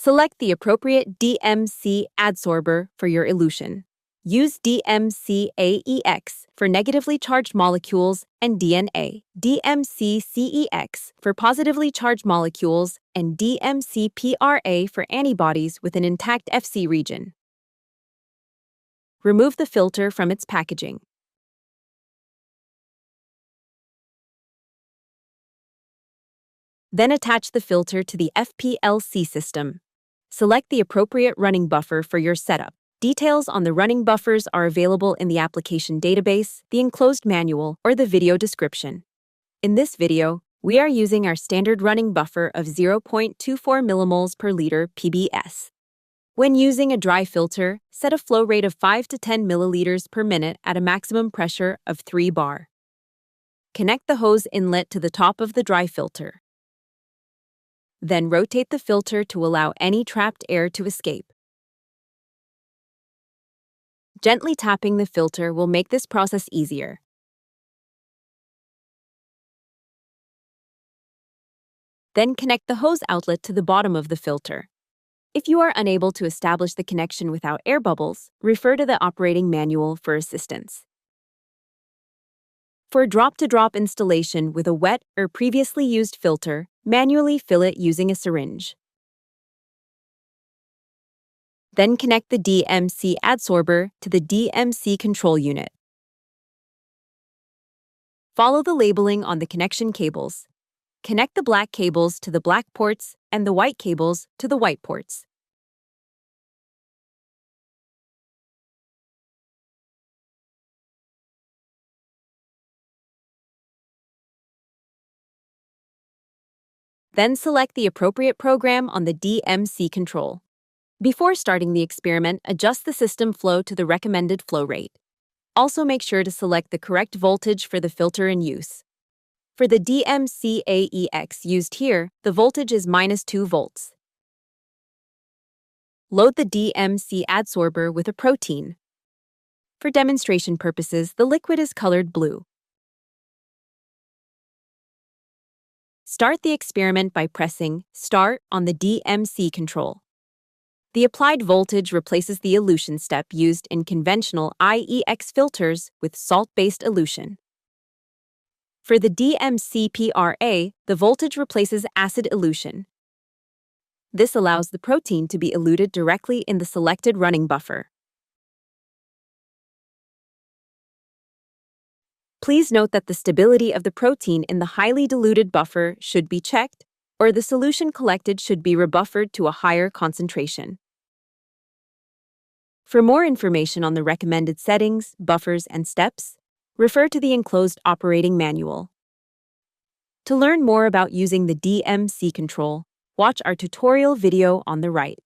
Select the appropriate DMC adsorber for your elution. Use DMC AEX for negatively charged molecules and DNA, DMC CEX for positively charged molecules, and DMC PRA for antibodies with an intact FC region. Remove the filter from its packaging. Then attach the filter to the FPLC system. Select the appropriate running buffer for your setup. Details on the running buffers are available in the application database, the enclosed manual, or the video description. In this video, we are using our standard running buffer of 0.24 millimoles per liter PBS. When using a dry filter, set a flow rate of 5 to 10 milliliters per minute at a maximum pressure of 3 bar. Connect the hose inlet to the top of the dry filter. Then rotate the filter to allow any trapped air to escape. Gently tapping the filter will make this process easier. Then connect the hose outlet to the bottom of the filter. If you are unable to establish the connection without air bubbles, refer to the operating manual for assistance. For drop-to-drop installation with a wet or previously used filter, manually fill it using a syringe. Then connect the DMC adsorber to the DMC Control unit. Follow the labeling on the connection cables. Connect the black cables to the black ports and the white cables to the white ports. Then select the appropriate program on the DMC Control. Before starting the experiment, adjust the system flow to the recommended flow rate. Also make sure to select the correct voltage for the filter in use. For the DMC AEX used here, the voltage is -2 volts. Load the DMC adsorber with a protein. For demonstration purposes, the liquid is colored blue. Start the experiment by pressing Start on the DMC Control. The applied voltage replaces the elution step used in conventional IEX filters with salt-based elution. For the DMC PRA, the voltage replaces acid elution. This allows the protein to be eluted directly in the selected running buffer. Please note that the stability of the protein in the highly diluted buffer should be checked, or the solution collected should be rebuffered to a higher concentration. For more information on the recommended settings, buffers, and steps, refer to the enclosed operating manual. To learn more about using the DMC Control, watch our tutorial video on the right.